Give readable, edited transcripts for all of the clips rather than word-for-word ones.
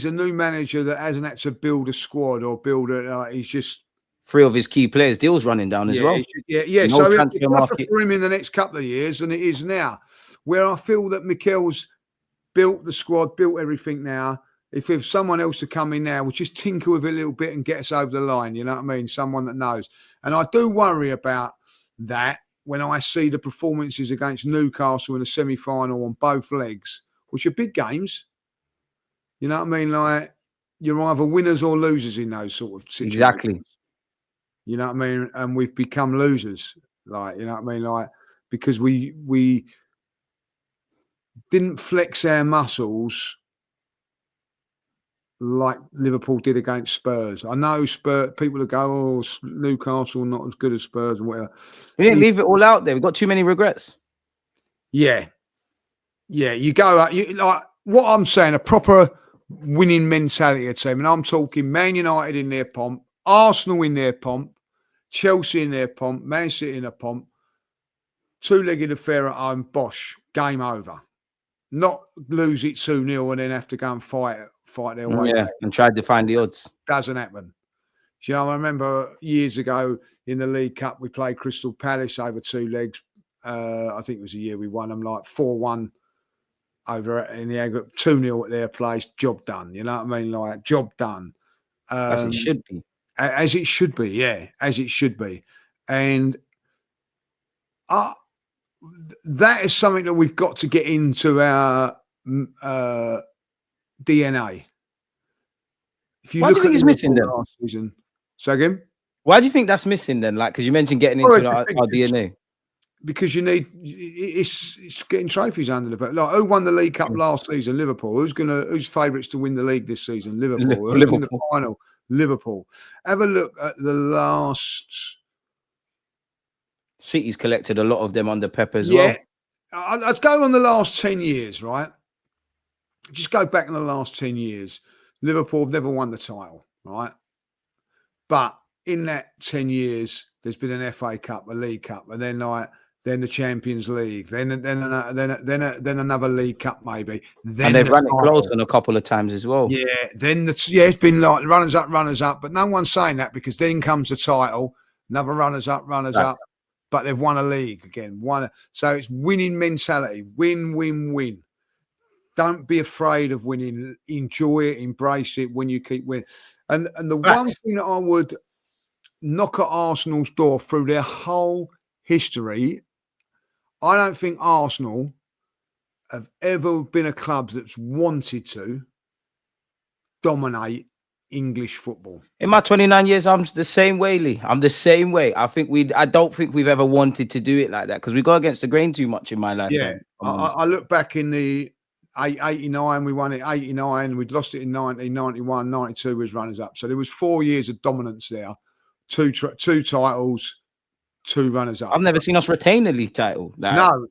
a new manager that hasn't had to build a squad or build a. He's just 3 of his key players deals running down as well. Yeah. No So transfer it's tougher market. for him in the next couple of years than it is now. Where I feel that Mikel's built the squad, built everything now. If someone else to come in now, we'll just tinker with it a little bit and get us over the line. You know what I mean? Someone that knows. And I do worry about that when I see the performances against Newcastle in the semi-final on both legs, which are big games. You know what I mean? Like, you're either winners or losers in those sort of situations. Exactly. You know what I mean? And we've become losers. Like, you know what I mean? Like, because we didn't flex our muscles like Liverpool did against Spurs. I know Spurs people that go, oh, Newcastle not as good as Spurs and whatever. We didn't leave it all out there. We got too many regrets. Yeah. You go out. Like what I'm saying, a proper winning mentality team, and I'm talking Man United in their pomp, Arsenal in their pomp, Chelsea in their pomp, Man City in a pomp, two-legged affair at home, bosh, game over. Not lose it 2-0 and then have to go and fight their way back. And tried to find the odds. Doesn't happen. You know, I remember years ago in the League Cup, we played Crystal Palace over 2 legs. I think it was a year we won them like 4-1 over in the aggregate, 2-0 at their place, job done. You know what I mean? Like, job done. As it should be. As it should be, yeah, as it should be. And that is something that we've got to get into our DNA. Why do you think it's missing then? Last season, so again, why do you think that's missing then? Like, because you mentioned getting into our DNA. Because you need it's getting trophies under the belt. Like, who won the League Cup last season? Liverpool. Who's favourites to win the league this season? Liverpool. Who's in the final? Liverpool. Have a look at the last. City's collected a lot of them under Pep as well. I'd go on the last 10 years, right? Just go back in the last 10 years. Liverpool have never won the title, right? But in that 10 years, there's been an FA Cup, a League Cup, and then the Champions League, then another League Cup maybe. Then and they've run it close on a couple of times as well. Yeah, it's been like runners up, but no one's saying that because then comes the title, another runners up. But they've won a league again. So it's winning mentality. Win, win, win. Don't be afraid of winning. Enjoy it. Embrace it when you keep winning. And the one thing that I would knock at Arsenal's door through their whole history, I don't think Arsenal have ever been a club that's wanted to dominate English football. In my 29 years, I'm the same way, Lee. I'm the same way. I don't think we've ever wanted to do it like that because we go against the grain too much in my life. Yeah, I look back in the 89, we won it 89, we'd lost it in 90, 91, 92 was runners up. So there was 4 years of dominance there, two titles, 2 runners up. I've never seen us retain a league title. No,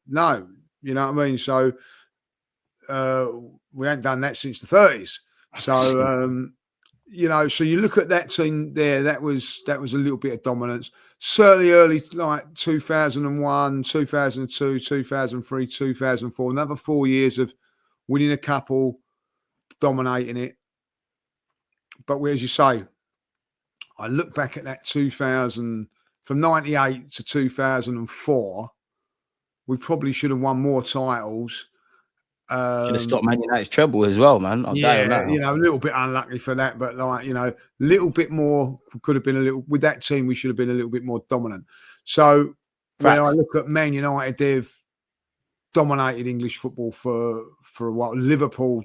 you know what I mean? So we ain't done that since the 30s. So you know, so you look at that team there, that was a little bit of dominance. Certainly early, like 2001, 2002, 2003, 2004, another 4 years of winning a couple, dominating it. But as you say, I look back at that 2000, from 98 to 2004, we probably should have won more titles. Should have stopped Man United's treble as well, man. I'll die on that. You know, a little bit unlucky for that, but like, you know, a little bit more could have been with that team, we should have been a little bit more dominant. So when I look at Man United, they've dominated English football for a while. Liverpool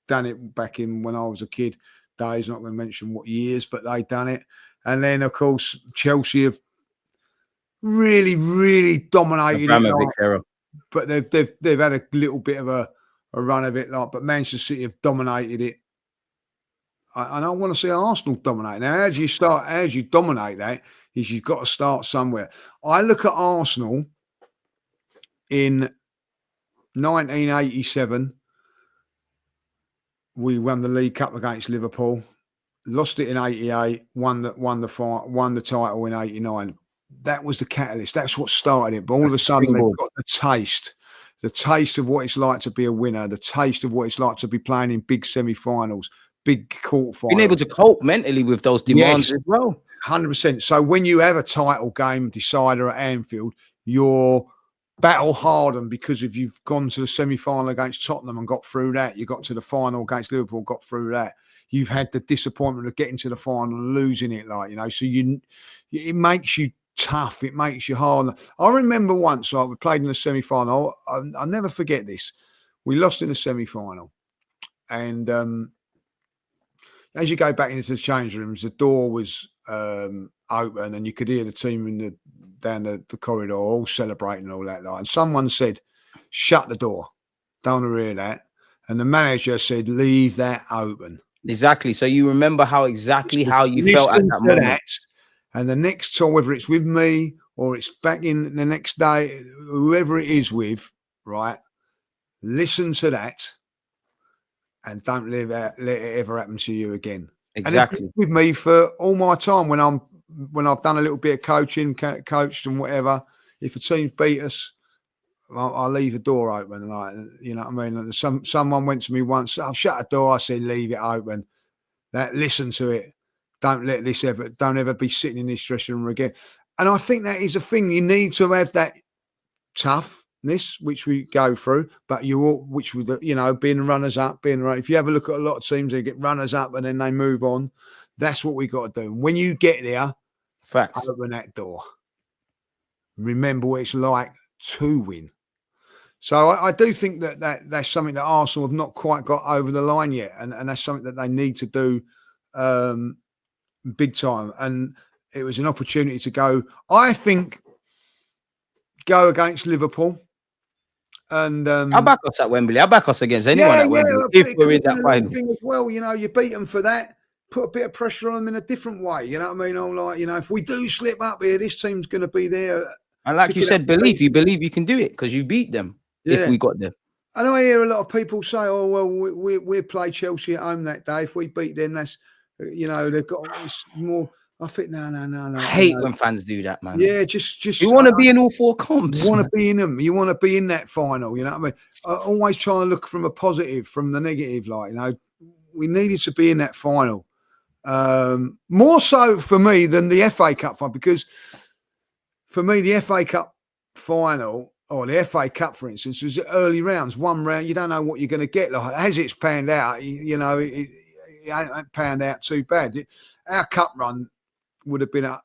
done it back in when I was a kid days, not going to mention what years, but they done it. And then of course Chelsea have really, really dominated it. But they've had a little bit of a run of it, but Manchester City have dominated it. And I want to see Arsenal dominate. Now, how do you dominate that is you've got to start somewhere. I look at Arsenal in 1987. We won the League Cup against Liverpool, lost it in 88, won the title in 89. That was the catalyst. That's what started it. But all of a sudden, they've got the taste of what it's like to be a winner, the taste of what it's like to be playing in big semi-finals, big quarter final. Being able to cope mentally with those demands as well. 100%. So when you have a title game decider at Anfield, you're battle hardened because if you've gone to the semi-final against Tottenham and got through that, you got to the final against Liverpool, got through that. You've had the disappointment of getting to the final and losing it, like, you know. So it makes you tough. It makes you hard. I remember once we played in the semi-final. I'll never forget this. We lost in the semi-final, and as you go back into the change rooms, the door was open, and you could hear the team down the corridor all celebrating and all that. And someone said, "Shut the door. Don't want to hear that." And the manager said, "Leave that open." Exactly. So you remember how you felt at that moment. And the next time, whether it's with me or it's back in the next day, whoever it is with, right, listen to that and don't let it ever happen to you again. Exactly. And it's with me for all my time when I've done a little bit of coaching, coached and whatever. If a team's beat us, I'll leave the door open, like, you know what I mean. And someone went to me once. I'll shut the door. I said, leave it open. Listen to it. Don't ever be sitting in this dressing room again. And I think that is a thing. You need to have that toughness, which we go through, but being runners up, if you have a look at a lot of teams, they get runners up and then they move on. That's what we got to do. When you get there, facts, open that door. Remember what it's like to win. So I do think that's something that Arsenal have not quite got over the line yet, and that's something that they need to do big time. And it was an opportunity to go, I think, go against Liverpool. And I'll back us at Wembley. I'll back us against anyone at Wembley if we're in that final. Thing as well, you know, you beat them for that. Put a bit of pressure on them in a different way. You know what I mean? I'm like, you know, if we do slip up here, this team's going to be there. And like you said, believe you can do it because you beat them. Yeah. If we got them. And I hear a lot of people say, "Oh well, we play Chelsea at home that day. If we beat them, that's, you know, they've got more." I think no. I hate when fans do that, man. Yeah, just you want to be in all four comps. You want to be in them. You want to be in that final. You know what I mean? I always try to look from a positive, from the negative. Like, you know, we needed to be in that final. More so for me than the FA Cup final, because for me the FA Cup final, or the FA Cup, for instance, was early rounds. One round, you don't know what you're going to get. Like, as it's panned out, you know, it ain't panned out too bad. Our cup run would have been at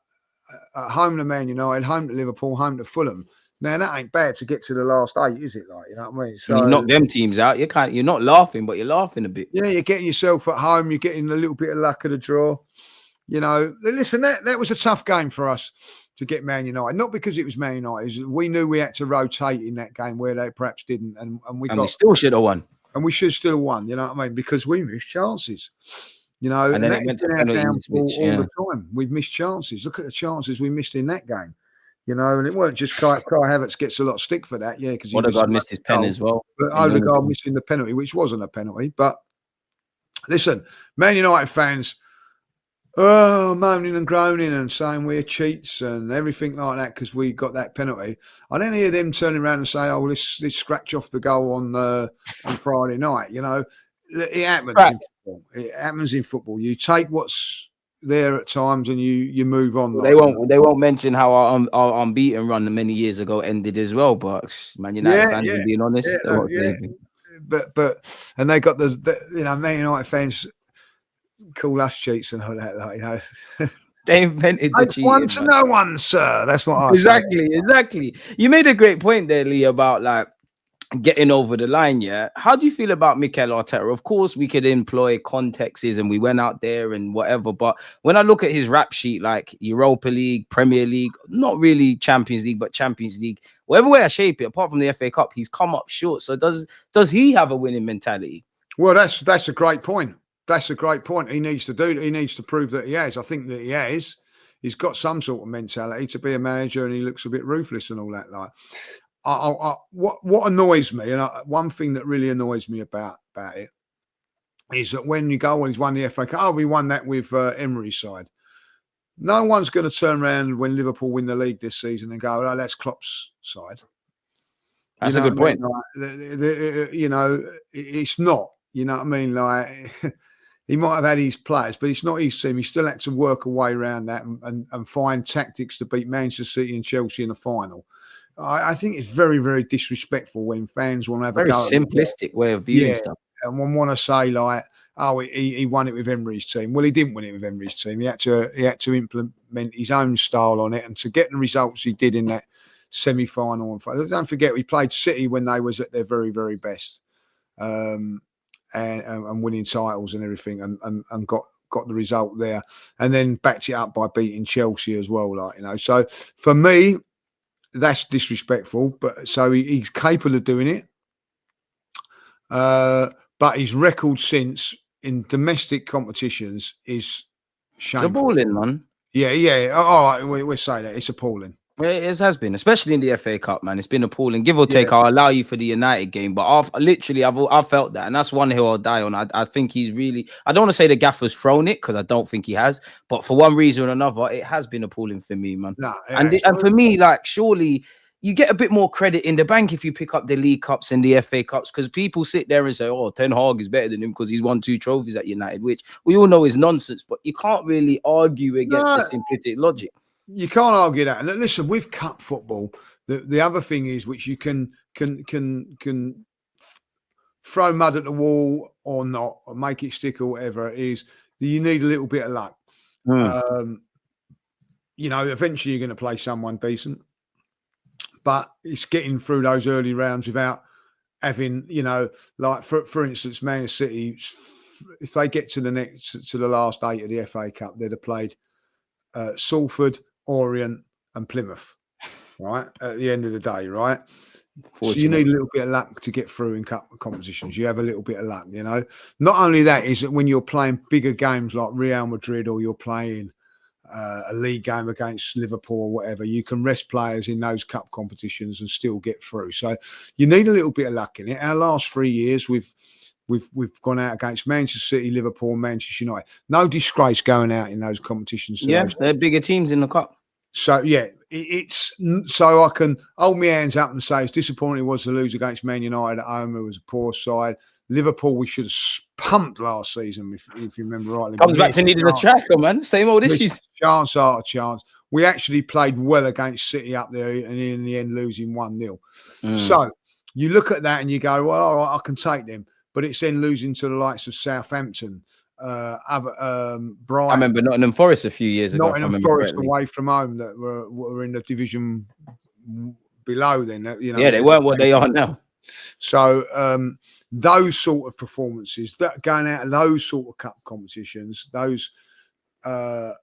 home to Man United, home to Liverpool, home to Fulham. Now, that ain't bad to get to the last 8, is it? Like, you know what I mean? So, you knock them teams out. You're not laughing, but you're laughing a bit. Yeah, you're getting yourself at home. You're getting a little bit of luck of the draw. You know, listen, that was a tough game for us to get Man United. Not because it was Man United. We knew we had to rotate in that game where they perhaps didn't. And we still should have won. And we should still have won, you know what I mean? Because we missed chances. You know, and then it went to penalties, all the time. We've missed chances. Look at the chances we missed in that game. You know, and it weren't just Kai Havertz gets a lot of stick for that, because Odegaard missed his pen as well. But Odegaard missing the penalty, which wasn't a penalty. But listen, Man United fans, moaning and groaning and saying we're cheats and everything like that because we got that penalty. I don't hear them turning around and say, "Oh, let's scratch off the goal on Friday night." You know, it happens. In football. It happens in football. You take what's there at times and you move on. They won't mention how our unbeaten run many years ago ended as well. But Man United fans, being honest, but and they got the Man United fans call us cheats and all that, like, you know. They invented the cheating. One to no one, sir. That's what I exactly. You made a great point there, Lee, about like getting over the line. Yeah. How do you feel about Mikel Arteta? Of course, we could employ contexts and we went out there and whatever. But when I look at his rap sheet, like Europa League, Premier League, not really Champions League, but Champions League, whatever way I shape it, apart from the FA Cup, he's come up short. So does he have a winning mentality? Well, that's a great point. That's a great point. He needs to prove that he has. I think that he has. He's got some sort of mentality to be a manager, and he looks a bit ruthless and all that. Like, what annoys me, and one thing that really annoys me about it, is that when you go, he's won the FA Cup. Oh, we won that with Emery's side. No one's going to turn around when Liverpool win the league this season and go, "Oh, that's Klopp's side." That's a good point. Like, you know, it's not. You know what I mean? Like, he might have had his players, but it's not his team. He still had to work a way around that and find tactics to beat Manchester City and Chelsea in the final. I think it's very, very disrespectful when fans want to have very a go. Simplistic way of viewing stuff. And one want to say like, oh, he won it with Emery's team. Well, he didn't win it with Emery's team. He had to implement his own style on it, and to get the results he did in that semi-final. And don't forget, we played City when they was at their very, very best, and winning titles and everything, and got the result there, and then backed it up by beating Chelsea as well. Like, you know, so for me, that's disrespectful. But so he's capable of doing it. But his record since in domestic competitions is shameful. It's appalling, man. Yeah. All right, we'll say that. It's appalling. It has been, especially in the FA Cup, man. It's been appalling. Give or take, I'll allow you for the United game, but I've felt that, and that's one hill I'll die on. I think he's really. I don't want to say the gaffer's thrown it, because I don't think he has, but for one reason or another, it has been appalling for me, man. And for me, like, surely you get a bit more credit in the bank if you pick up the League Cups and the FA Cups, because people sit there and say, oh, Ten Hag is better than him because he's won 2 trophies at United, which we all know is nonsense, but you can't really argue against the simplistic logic. You can't argue that. And listen, with cup football, the other thing is, which you can throw mud at the wall or not, or make it stick or whatever, is that you need a little bit of luck. You know, eventually you're going to play someone decent, but it's getting through those early rounds without having, you know, like for instance, Man City, if they get to the last 8 of the FA Cup, they'd have played Salford, Orient and Plymouth, right, at the end of the day, right? So you need a little bit of luck to get through in cup competitions. You have a little bit of luck, you know. Not only that, is that when you're playing bigger games like Real Madrid, or you're playing a league game against Liverpool or whatever, you can rest players in those cup competitions and still get through. So you need a little bit of luck in it. Our last 3 years, we've gone out against Manchester City, Liverpool, Manchester United. No disgrace going out in those competitions. Yeah, they're bigger teams in the cup. So yeah, it's so I can hold my hands up and say it's disappointing it was to lose against Man United at home. It was a poor side. Liverpool, we should have pumped last season, if you remember rightly. Comes back to needing a tracker, man. Same old issues. Chance after chance. We actually played well against City up there, and in the end losing 1-0. So you look at that and you go, well, all right, I can take them. But it's then losing to the likes of Southampton, Brighton. I remember Nottingham Forest a few years ago. Nottingham Forest away from home that were in the division below then. You know, yeah, they weren't what they are now. So those sort of performances, that going out of those sort of cup competitions, those have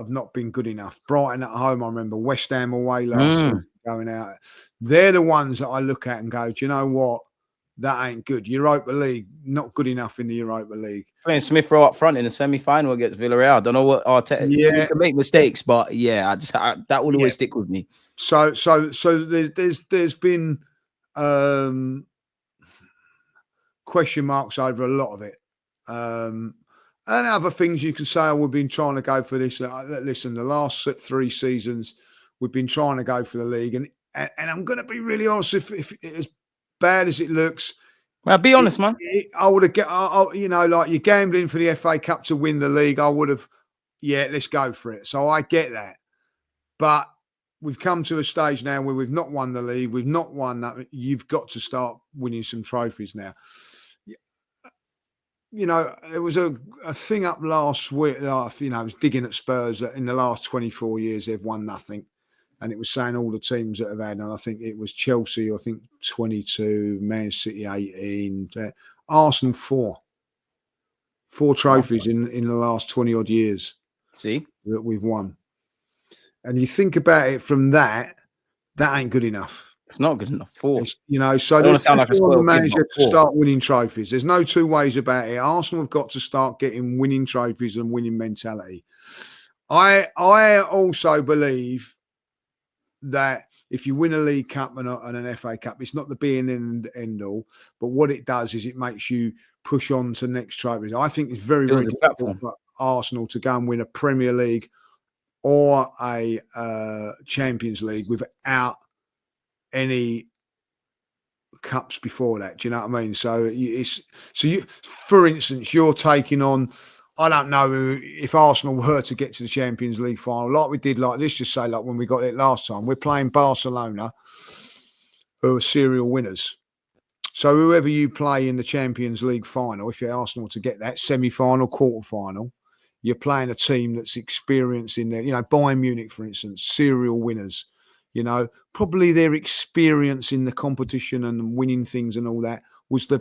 not been good enough. Brighton at home, I remember West Ham away last season going out. They're the ones that I look at and go, do you know what? That ain't good. Europa League, not good enough in the Europa League. Playing Smith Rowe up front in the semi-final against Villarreal. I don't know what Arteta. You can make mistakes, but yeah, that will always stick with me. So there's been question marks over a lot of it, and other things you can say. We've been trying to go for this. Listen, the last 3 seasons we've been trying to go for the league, and I'm going to be really honest. If as bad as it looks, well, be honest, man. I would have, you know, like you're gambling for the FA Cup to win the league. I would have, let's go for it. So I get that, but we've come to a stage now where we've not won the league. We've not won that. You've got to start winning some trophies now. You know, there was a thing up last week. You know, I was digging at Spurs that in the last 24 years they've won nothing. And it was saying all the teams that have had, and I think it was Chelsea, I think 22, Man City 18, Arsenal 4 trophies in the last 20 odd years. See that we've won, and you think about it from that ain't good enough. It's not good enough. 4, you know. So there's the manager to start winning trophies. There's no two ways about it. Arsenal have got to start getting winning trophies and winning mentality. I also believe that if you win a League Cup and an FA Cup, it's not the be and end all, but what it does is it makes you push on to next trophies. I think it's very, very difficult for Arsenal to go and win a Premier League or a Champions League without any cups before that. Do you know what I mean? So for instance, you're taking on. I don't know if Arsenal were to get to the Champions League final, like we did, like let's just say, like when we got it last time, we're playing Barcelona, who are serial winners. So whoever you play in the Champions League final, if you're Arsenal to get that semi-final, quarter-final, you're playing a team that's experienced in there. You know, Bayern Munich, for instance, serial winners. You know, probably their experience in the competition and winning things and all that was the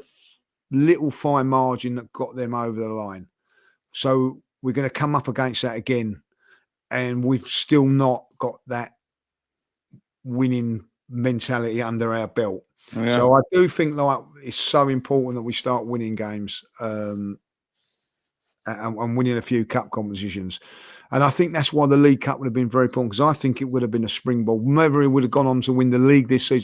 little fine margin that got them over the line. So we're going to come up against that again, and we've still not got that winning mentality under our belt. Yeah. So I do think like it's so important that we start winning games and winning a few cup competitions. And I think that's why the League Cup would have been very important, because I think it would have been a springboard. Whether he would have gone on to win the league this season,